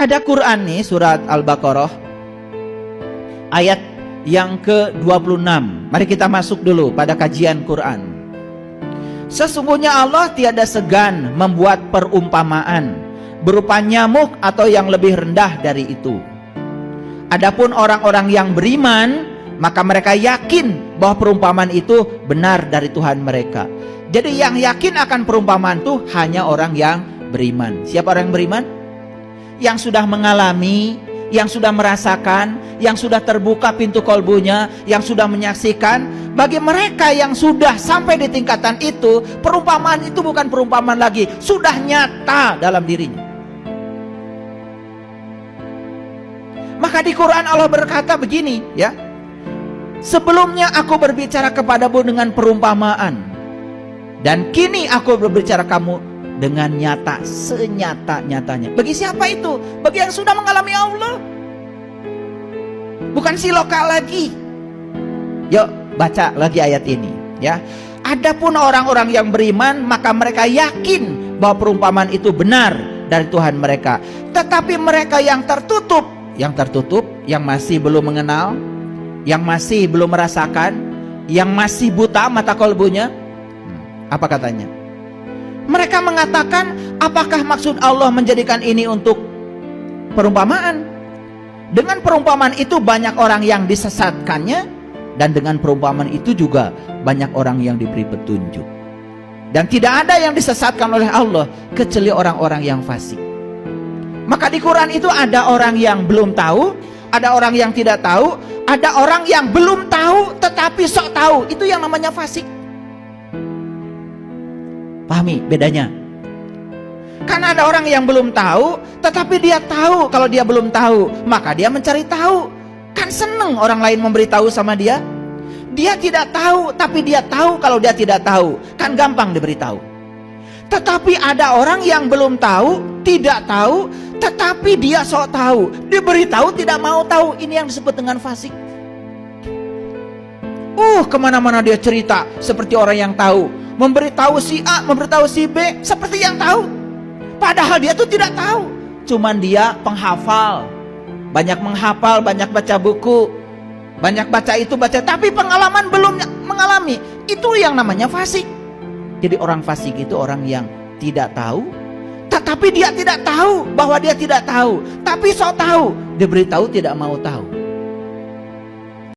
Ada Quran nih, surat Al-Baqarah ayat yang ke-26. Mari kita masuk dulu pada kajian Quran. Sesungguhnya Allah tiada segan membuat perumpamaan berupa nyamuk atau yang lebih rendah dari itu. Adapun orang-orang yang beriman, maka mereka yakin bahwa perumpamaan itu benar dari Tuhan mereka. Jadi yang yakin akan perumpamaan itu hanya orang yang beriman. Siapa orang yang beriman? Yang sudah mengalami, yang sudah merasakan, yang sudah terbuka pintu kolbunya, yang sudah menyaksikan. Bagi mereka yang sudah sampai di tingkatan itu, perumpamaan itu bukan perumpamaan lagi, sudah nyata dalam dirinya. Maka di Quran Allah berkata begini, ya. Sebelumnya aku berbicara kepadamu dengan perumpamaan, dan kini aku berbicara kamu dengan nyata, senyata-nyatanya. Bagi siapa itu? Bagi yang sudah mengalami Allah. Bukan si lokal lagi. Yuk baca lagi ayat ini, ya. Adapun orang-orang yang beriman, maka mereka yakin bahwa perumpamaan itu benar dari Tuhan mereka. Tetapi mereka yang tertutup, yang masih belum mengenal, yang masih belum merasakan, yang masih buta mata kolbunya, apa katanya? Mereka mengatakan, apakah maksud Allah menjadikan ini untuk perumpamaan? Dengan perumpamaan itu banyak orang yang disesatkannya, dan dengan perumpamaan itu juga banyak orang yang diberi petunjuk. Dan tidak ada yang disesatkan oleh Allah kecuali orang-orang yang fasik. Maka di Quran itu ada orang yang belum tahu, ada orang yang tidak tahu, ada orang yang belum tahu tetapi sok tahu. Itu yang namanya fasik. Pahami bedanya? Karena ada orang yang belum tahu, tetapi dia tahu kalau dia belum tahu, maka dia mencari tahu. Kan seneng orang lain memberitahu sama dia. Dia tidak tahu, tapi dia tahu kalau dia tidak tahu. Kan gampang diberitahu. Tetapi ada orang yang belum tahu, tidak tahu, tetapi dia sok tahu. Diberitahu tidak mau tahu. Ini yang disebut dengan fasik. Kemana-mana dia cerita seperti orang yang tahu. Memberitahu si A, memberitahu si B seperti yang tahu. Padahal dia tuh tidak tahu. Cuman dia penghafal. Banyak menghafal, banyak baca buku, banyak baca itu, baca. Tapi pengalaman belum mengalami. Itu yang namanya fasik. Jadi orang fasik itu orang yang tidak tahu, tetapi dia tidak tahu bahwa dia tidak tahu. Tapi sok tahu, diberitahu tidak mau tahu.